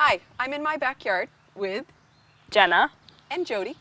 Hi, I'm in my backyard with Jenna and Jody,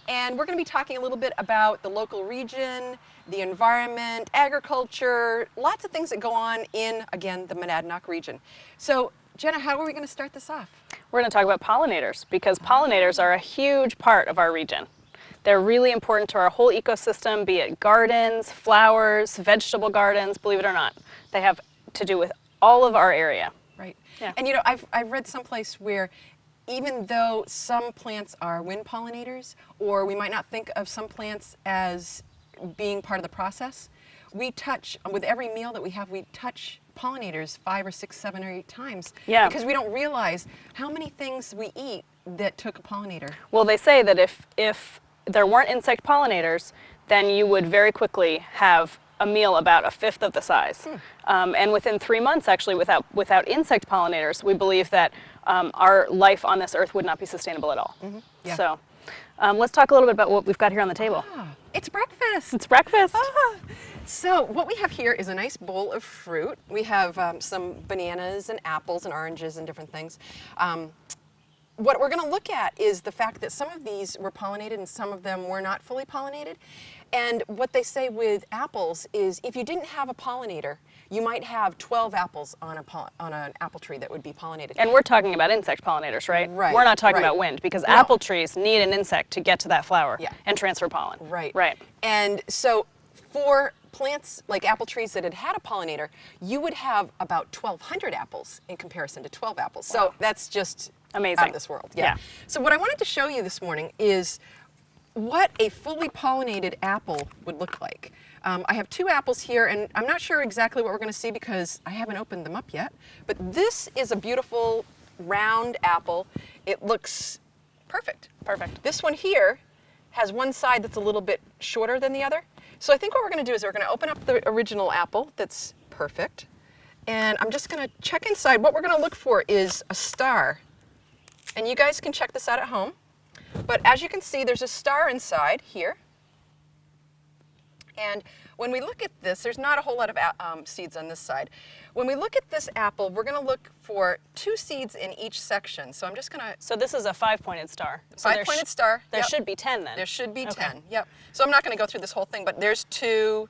and we're going to be talking a little bit about the local region, the environment, agriculture, lots of things that go on in, again, the Monadnock region. So, Jenna, how are we going to start this off? We're going to talk about pollinators because pollinators are a huge part of our region. They're really important to our whole ecosystem, be it gardens, flowers, vegetable gardens, believe it or not. They have to do with all of our area. Right. Yeah. And you know, I've read someplace where even though some plants are wind pollinators, or we might not think of some plants as being part of the process, we touch, with every meal that we have, we touch pollinators 5 or 6, 7 or 8 times. Yeah. Because we don't realize how many things we eat that took a pollinator. Well, they say that if there weren't insect pollinators, then you would very quickly have a meal about 1/5 of the size. And within 3 months, actually, without insect pollinators, we believe that our life on this earth would not be sustainable at all. Yeah. So let's talk a little bit about what we've got here on the table. It's breakfast. It's breakfast. So what we have here is a nice bowl of fruit. We have some bananas and apples and oranges and different things. What we're going to look at is the fact that some of these were pollinated and some of them were not fully pollinated. And what they say with apples is if you didn't have a pollinator, you might have 12 apples on an apple tree that would be pollinated. And we're talking about insect pollinators, right? Right, We're not talking right. about wind because No. apple trees need an insect to get to that flower Yeah. and transfer pollen. Right. Right. And so for plants like apple trees that had a pollinator, you would have about 1,200 apples in comparison to 12 apples. So that's just amazing. out of this world. Yeah. So what I wanted to show you this morning is what a fully pollinated apple would look like. I have 2 apples here, and I'm not sure exactly what we're going to see because I haven't opened them up yet. But this is a beautiful round apple. It looks perfect. Perfect. This one here has one side that's a little bit shorter than the other. So I think what we're going to do is we're going to open up the original apple that's perfect. And I'm just going to check inside. What we're going to look for is a star. And you guys can check this out at home. But as you can see, there's a star inside here. And when we look at this, there's not a whole lot of seeds on this side. When we look at this apple, we're going to look for 2 seeds in each section. So I'm just going to... So this is a 5-pointed star. So 5-pointed star. There Yep. should be 10 then. There should be Okay. 10, yep. So I'm not going to go through this whole thing, but there's 2.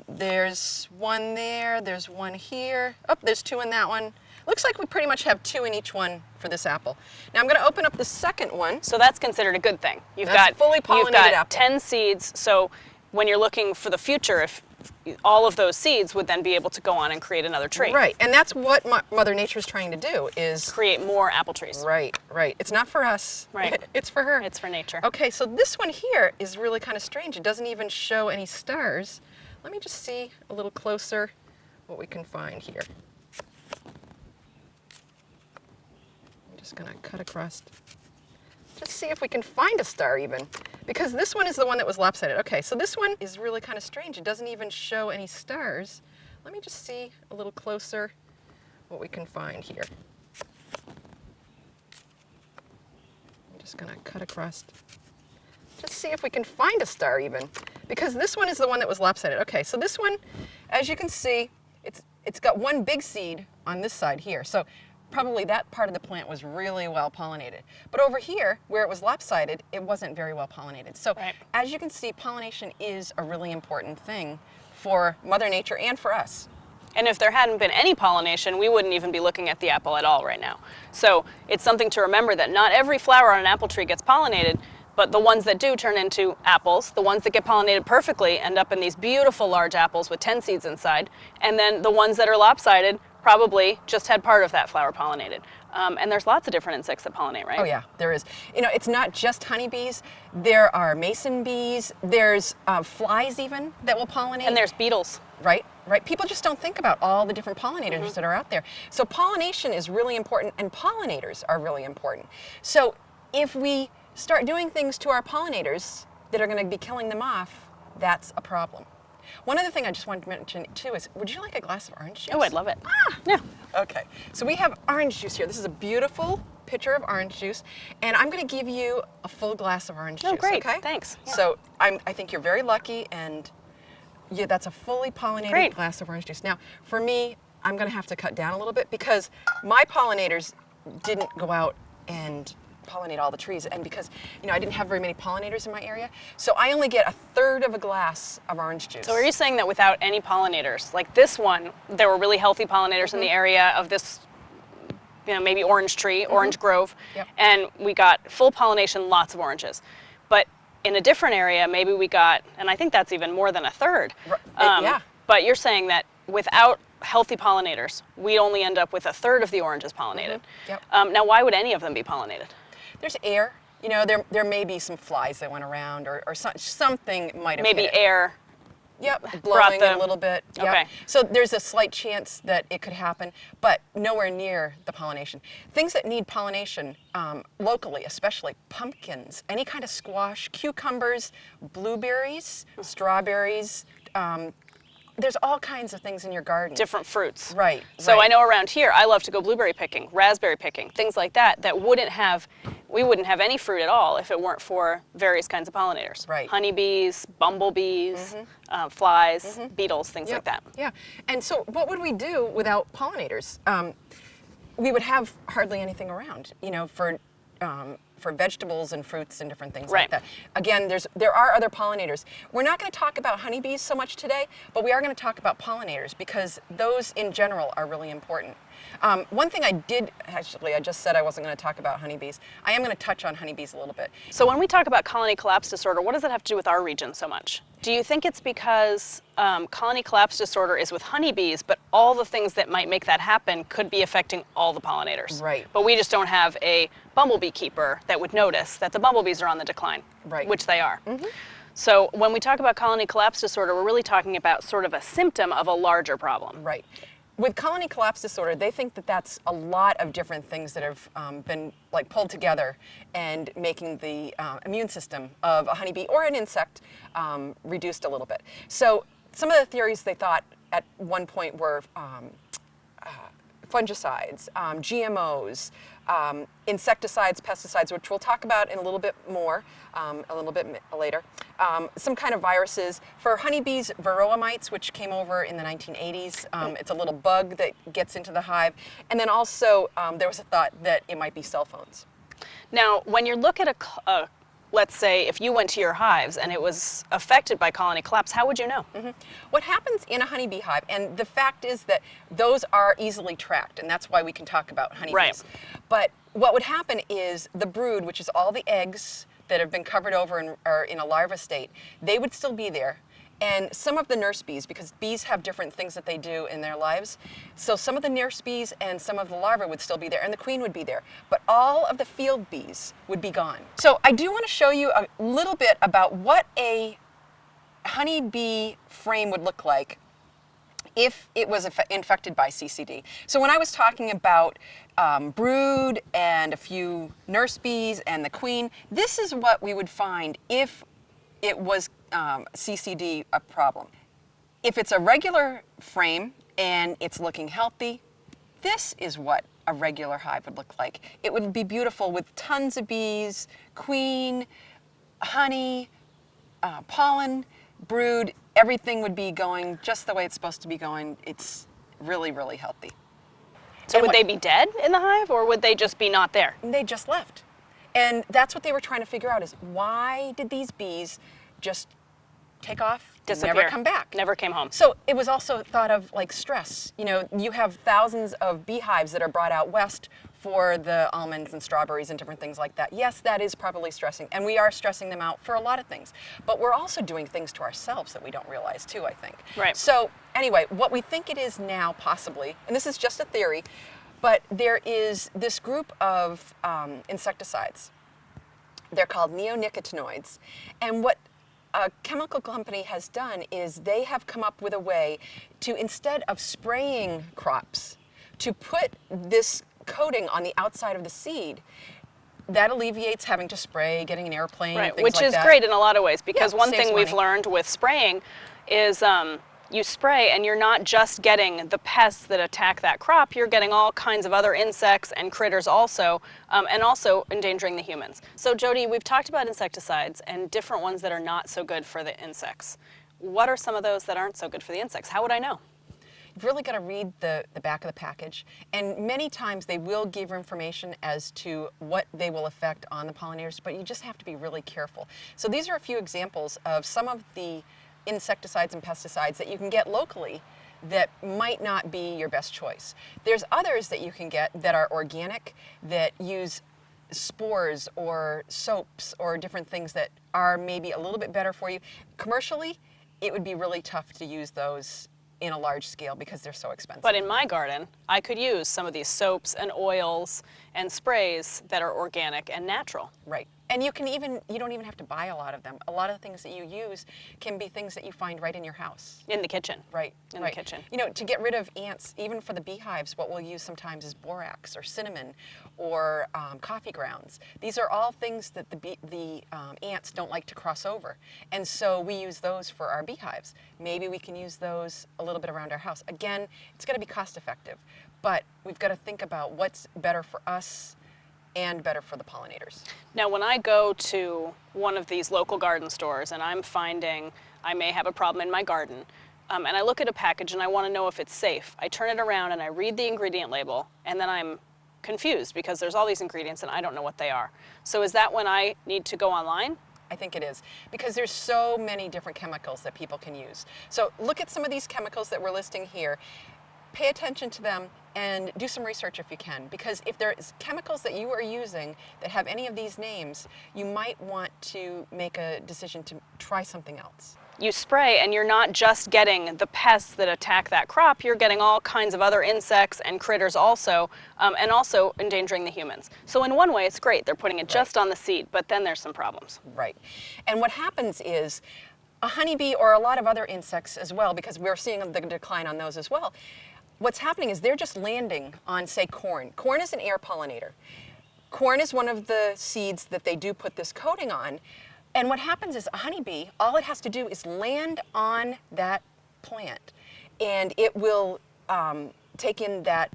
There's 1 there. There's 1 here. Oh, there's 2 in that one. Looks like we pretty much have 2 in each one for this apple. Now I'm going to open up the second one. So that's considered a good thing. That's a fully pollinated you've got apple. 10 seeds. So when you're looking for the future, if all of those seeds would then be able to go on and create another tree. Right, and that's what Mother Nature's trying to do is... Create more apple trees. Right, right. It's not for us. Right. It's for her. It's for nature. Okay, so this one here is really kind of strange. It doesn't even show any stars. Let me just see a little closer what we can find here. I'm just going to cut across. Just see if we can find a star even. Because this one is the one that was lopsided. Okay, so this one is really kind of strange. It doesn't even show any stars. Let me just see a little closer what we can find here. I'm just going to cut across. Just see if we can find a star even. Because this one is the one that was lopsided. Okay, so this one, as you can see, it's got 1 big seed on this side here. So probably that part of the plant was really well pollinated. But over here, where it was lopsided, it wasn't very well pollinated. So Right. as you can see, pollination is a really important thing for Mother Nature and for us. And if there hadn't been any pollination, we wouldn't even be looking at the apple at all right now. So it's something to remember that not every flower on an apple tree gets pollinated, but the ones that do turn into apples. The ones that get pollinated perfectly end up in these beautiful large apples with 10 seeds inside. And then the ones that are lopsided probably just had part of that flower pollinated. And there's lots of different insects that pollinate, right? Oh yeah, there is. You know, it's not just honeybees. There are mason bees. There's flies even that will pollinate. And there's beetles. Right, right. People just don't think about all the different pollinators that are out there. So pollination is really important, and pollinators are really important. So if we start doing things to our pollinators that are going to be killing them off, that's a problem. One other thing I just wanted to mention too is, would you like a glass of orange juice? Oh, I'd love it. Yeah. Okay, so we have orange juice here. This is a beautiful pitcher of orange juice, and I'm going to give you a full glass of orange juice. Oh, great. Okay? Thanks. Yeah. So I think you're very lucky, and yeah, that's a fully pollinated Great. glass of orange juice. Now, for me, I'm going to have to cut down a little bit because my pollinators didn't go out and pollinate all the trees, and because I didn't have very many pollinators in my area, so I only get a third of a glass of orange juice. So are you saying that without any pollinators, like this one, there were really healthy pollinators in the area of this, maybe orange tree, orange grove, Yep. and we got full pollination, lots of oranges. But in a different area, maybe we got, and I think that's even more than a third. Yeah. But you're saying that without healthy pollinators, we only end up with a third of the oranges pollinated. Yep. Now, why would any of them be pollinated? There's air. There may be some flies that went around, or something might have Maybe hit it. air. Yep, blowing a little bit. Yep. Okay. So there's a slight chance that it could happen, but nowhere near the pollination. Things that need pollination locally, especially pumpkins, any kind of squash, cucumbers, blueberries, strawberries. There's all kinds of things in your garden. Different fruits. Right. So right. I know around here, I love to go blueberry picking, raspberry picking, things like that, we wouldn't have any fruit at all if it weren't for various kinds of pollinators. Right. Honeybees, bumblebees, flies, beetles, things like that. Yeah. And so what would we do without pollinators? We would have hardly anything around, for vegetables and fruits and different things Right. like that. Again, there are other pollinators. We're not going to talk about honeybees so much today, but we are going to talk about pollinators because those in general are really important. One thing I just said I wasn't going to talk about honeybees. I am going to touch on honeybees a little bit. So when we talk about colony collapse disorder, what does that have to do with our region so much? Do you think it's because colony collapse disorder is with honeybees, but all the things that might make that happen could be affecting all the pollinators? Right. But we just don't have a bumblebee keeper that would notice that the bumblebees are on the decline, Right. which they are. So when we talk about colony collapse disorder, we're really talking about sort of a symptom of a larger problem. Right. With colony collapse disorder, they think that that's a lot of different things that have been pulled together and making the immune system of a honeybee or an insect reduced a little bit. So some of the theories they thought at one point were fungicides, GMOs, insecticides, pesticides, which we'll talk about in a little bit more, a little bit later. Some kind of viruses. For honeybees, varroa mites, which came over in the 1980s. It's a little bug that gets into the hive. And then also there was a thought that it might be cell phones. Now, when you look at let's say if you went to your hives and it was affected by colony collapse, how would you know? What happens in a honeybee hive, and the fact is that those are easily tracked, and that's why we can talk about honeybees. Right. But what would happen is the brood, which is all the eggs that have been covered over and are in a larva state, they would still be there. And some of the nurse bees, because bees have different things that they do in their lives, so some of the nurse bees and some of the larvae would still be there, and the queen would be there. But all of the field bees would be gone. So I do want to show you a little bit about what a honeybee frame would look like if it was infected by CCD. So when I was talking about brood and a few nurse bees and the queen, this is what we would find if it was CCD a problem. If it's a regular frame and it's looking healthy, this is what a regular hive would look like. It would be beautiful with tons of bees, queen, honey, pollen, brood, everything would be going just the way it's supposed to be going. It's really, really healthy. So would they be dead in the hive, or would they just be not there? They just left. And that's what they were trying to figure out, is why did these bees just take off, Disappear. never come back? Never came home. So it was also thought of like stress. You have thousands of beehives that are brought out west for the almonds and strawberries and different things like that. Yes, that is probably stressing, and we are stressing them out for a lot of things. But we're also doing things to ourselves that we don't realize too, I think. Right. So anyway, what we think it is now possibly, and this is just a theory, but there is this group of insecticides. They're called neonicotinoids. And what a chemical company has done is they have come up with a way to, instead of spraying crops, to put this coating on the outside of the seed. That alleviates having to spray, getting an airplane, Right, things which like is that. great in a lot of ways, because Yeah, one saves thing we've money. learned with spraying is you spray and you're not just getting the pests that attack that crop, you're getting all kinds of other insects and critters also, and also endangering the humans. So Jody, we've talked about insecticides and different ones that are not so good for the insects. What are some of those that aren't so good for the insects? How would I know? you've really got to read the back of the package. And many times they will give information as to what they will affect on the pollinators, but you just have to be really careful. So these are a few examples of some of the insecticides and pesticides that you can get locally that might not be your best choice. There's others that you can get that are organic, that use spores or soaps or different things that are maybe a little bit better for you. Commercially, it would be really tough to use those in a large scale because they're so expensive. But in my garden, I could use some of these soaps and oils and sprays that are organic and natural. Right. And you don't even have to buy a lot of them. A lot of the things that you use can be things that you find right in your house. In the kitchen. Right. In the kitchen. You know, to get rid of ants, even for the beehives, what we'll use sometimes is borax or cinnamon or coffee grounds. These are all things that the ants don't like to cross over. And so we use those for our beehives. Maybe we can use those a little bit around our house. Again, it's got to be cost effective, but we've got to think about what's better for us and better for the pollinators. Now, when I go to one of these local garden stores and I'm finding I may have a problem in my garden, and I look at a package and I want to know if it's safe, I turn it around and I read the ingredient label, and then I'm confused because there's all these ingredients and I don't know what they are. So is that when I need to go online? I think it is, because there's so many different chemicals that people can use. So look at some of these chemicals that we're listing here. Pay attention to them and do some research if you can, because if there's chemicals that you are using that have any of these names, you might want to make a decision to try something else. You spray and you're not just getting the pests that attack that crop, you're getting all kinds of other insects and critters also, and also endangering the humans. So in one way it's great, they're putting it just on the seed, but then there's some problems. Right. And what happens is a honeybee or a lot of other insects as well, because we're seeing the decline on those as well, what's happening is they're just landing on, say, corn. Corn is an air pollinator. Corn is one of the seeds that they do put this coating on. And what happens is a honeybee, all it has to do is land on that plant, and it will take in that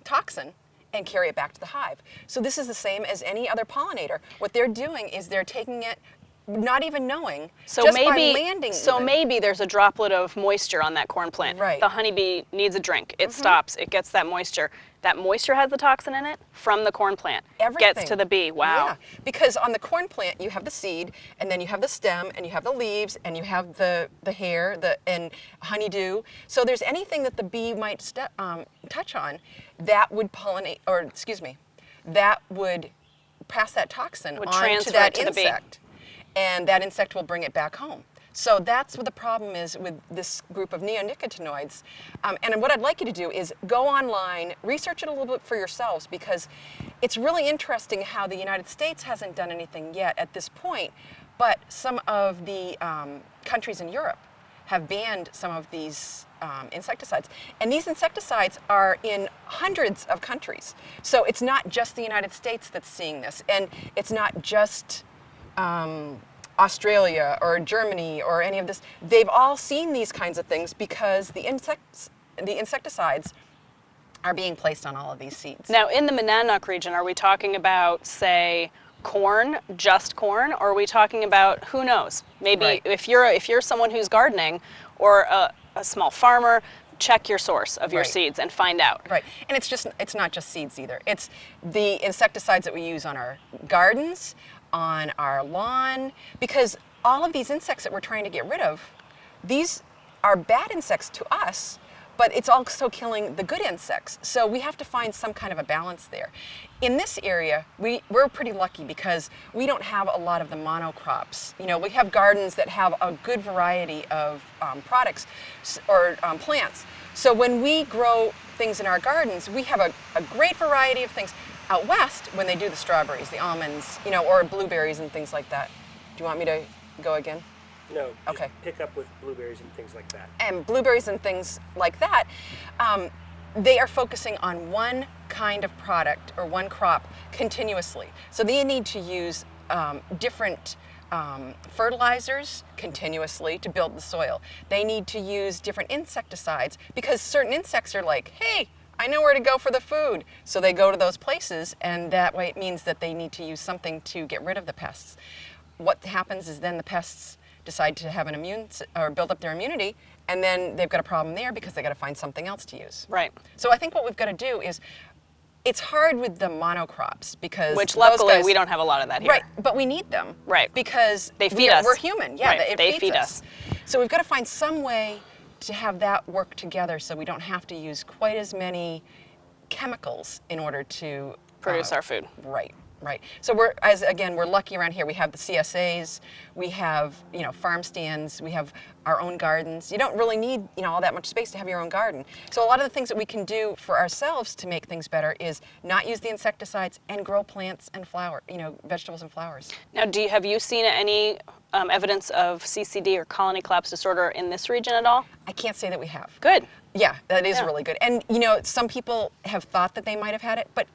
toxin and carry it back to the hive. So this is the same as any other pollinator. What they're doing is they're taking it, not even knowing, so just maybe, by landing. So maybe there's a droplet of moisture on that corn plant. Right. The honeybee needs a drink. It stops. It gets that moisture. That moisture has the toxin in it from the corn plant. Everything. Gets to the bee. Wow. Yeah, because on the corn plant you have the seed, and then you have the stem, and you have the leaves, and you have the hair, and honeydew. So there's anything that the bee might touch on that would pollinate, or excuse me, that would pass that toxin on to that insect. And that insect will bring it back home. So that's what the problem is with this group of neonicotinoids. And what I'd like you to do is go online, research it a little bit for yourselves, because it's really interesting how the United States hasn't done anything yet at this point, but some of the countries in Europe have banned some of these insecticides. And these insecticides are in hundreds of countries. So it's not just the United States that's seeing this, and it's not just Australia or Germany or any of this. They've all seen these kinds of things because the insecticides are being placed on all of these seeds. Now, in the Monadnock region, are we talking about, say, corn, just corn, or are we talking about, who knows? Maybe if you're someone who's gardening or a small farmer, check your source of your seeds and find out. Right, and it's not just seeds either. It's the insecticides that we use on our gardens, on our lawn, because all of these insects that we're trying to get rid of, these are bad insects to us, but it's also killing the good insects. So we have to find some kind of a balance there. In this area, we're pretty lucky because we don't have a lot of the monocrops. You know, we have gardens that have a good variety of products or plants. So when we grow things in our gardens, we have a great variety of things. Out west, when they do the strawberries, the almonds, you know, or blueberries and things like that. Do you want me to go again? No. Okay. Pick up with blueberries and things like that. And blueberries and things like that, they are focusing on one kind of product or one crop continuously. So they need to use different fertilizers continuously to build the soil. They need to use different insecticides because certain insects are like, hey, I know where to go for the food. So they go to those places, and that way it means that they need to use something to get rid of the pests. What happens is then the pests decide to have an or build up their immunity, and then they've got a problem there because they got to find something else to use. Right. So I think what we've got to do is, it's hard with the monocrops because Which those luckily guys, we don't have a lot of that here. right, but we need them. Right. Because They feed us. We're human. Yeah, Right, it they feeds feed us. So we've got to find some way to have that work together so we don't have to use quite as many chemicals in order to Produce our food. Right, right. So we're lucky around here. We have the CSAs, we have farm stands, we have our own gardens. You don't really need all that much space to have your own garden. So a lot of the things that we can do for ourselves to make things better is not use the insecticides and grow plants and vegetables and flowers. Now, have you seen any evidence of CCD or colony collapse disorder in this region at all? I can't say that we have. Good. Yeah, that is Yeah. really good. And some people have thought that they might have had it, but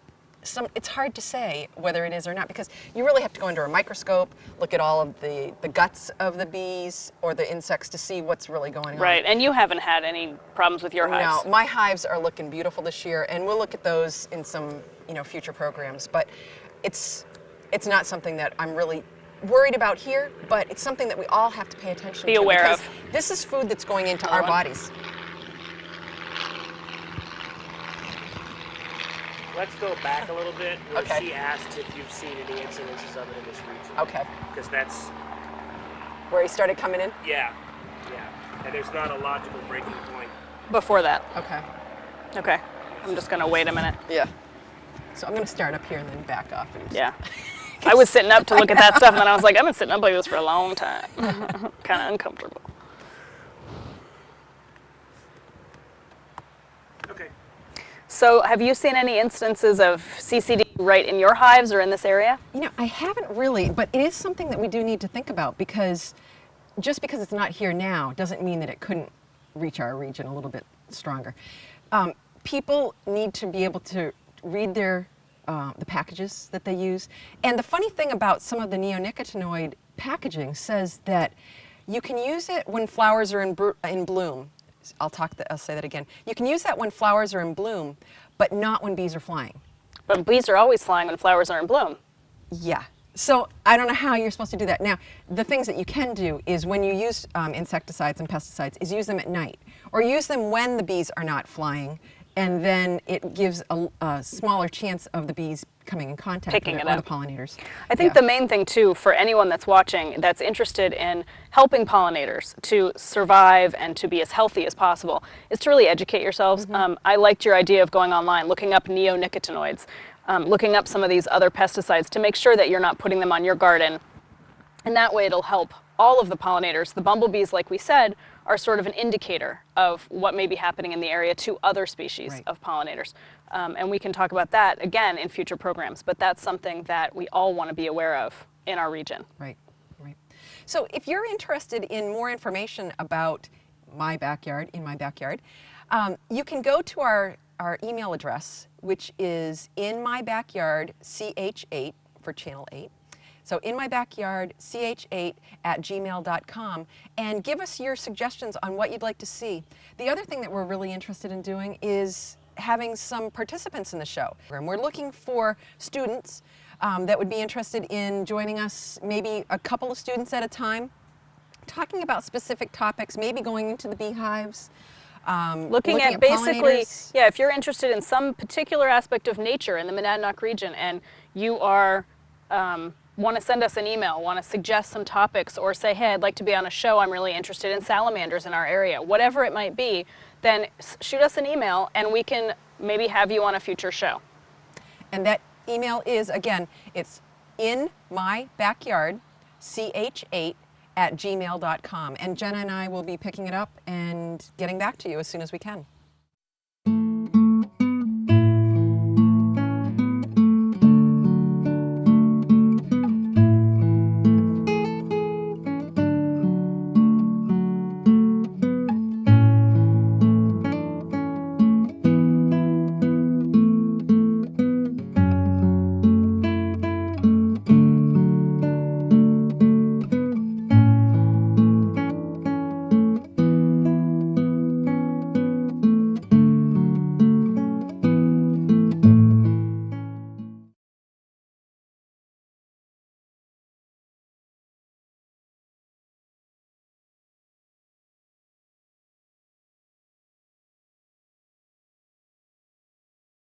it's hard to say whether it is or not because you really have to go under a microscope, look at all of the guts of the bees or the insects to see what's really going on. Right, and you haven't had any problems with your hives? No, my hives are looking beautiful this year, and we'll look at those in some future programs. But it's not something that I'm really worried about here, but it's something that we all have to pay attention to. Be aware because of. This is food that's going into Another our one? bodies. Let's go back a little bit where Okay. she asked if you've seen any incidences of it in this region. Okay. Because that's, Where he started coming in? yeah. And there's not a logical breaking point. Before that. Okay. Okay. I'm just going to wait a minute. Yeah. So I'm going to start up here and then back off. And Yeah. I was sitting up to look at that stuff, and then I was like, I've been sitting up like this for a long time. Kind of uncomfortable. Okay. So have you seen any instances of CCD right in your hives or in this area? I haven't really, but it is something that we do need to think about because just because it's not here now doesn't mean that it couldn't reach our region a little bit stronger. People need to be able to read the packages that they use. And the funny thing about some of the neonicotinoid packaging says that you can use it when flowers are in bloom. I'll say that again. You can use that when flowers are in bloom, but not when bees are flying. But bees are always flying when flowers are in bloom. Yeah. So I don't know how you're supposed to do that. Now, the things that you can do is when you use insecticides and pesticides is use them at night or use them when the bees are not flying, and then it gives a smaller chance of the bees coming in contact Picking with it it, or up. the pollinators. I think the main thing too for anyone that's watching that's interested in helping pollinators to survive and to be as healthy as possible is to really educate yourselves. I liked your idea of going online, looking up neonicotinoids, looking up some of these other pesticides to make sure that you're not putting them on your garden. And that way it'll help all of the pollinators. The bumblebees, like we said, are sort of an indicator of what may be happening in the area to other species Right. of pollinators. And we can talk about that again in future programs, but that's something that we all want to be aware of in our region. Right, right. So if you're interested in more information about my backyard, you can go to our email address, which is inmybackyardch8 for channel 8. So inmybackyardch8@gmail.com, and give us your suggestions on what you'd like to see. The other thing that we're really interested in doing is having some participants in the show. And we're looking for students that would be interested in joining us, maybe a couple of students at a time, talking about specific topics, maybe going into the beehives. Looking at basically, pollinators. yeah, if you're interested in some particular aspect of nature in the Monadnock region and you are want to send us an email, want to suggest some topics, or say, hey, I'd like to be on a show, I'm really interested in salamanders in our area, whatever it might be, then shoot us an email and we can maybe have you on a future show. And that email is, again, it's inmybackyardch8@gmail.com. And Jenna and I will be picking it up and getting back to you as soon as we can.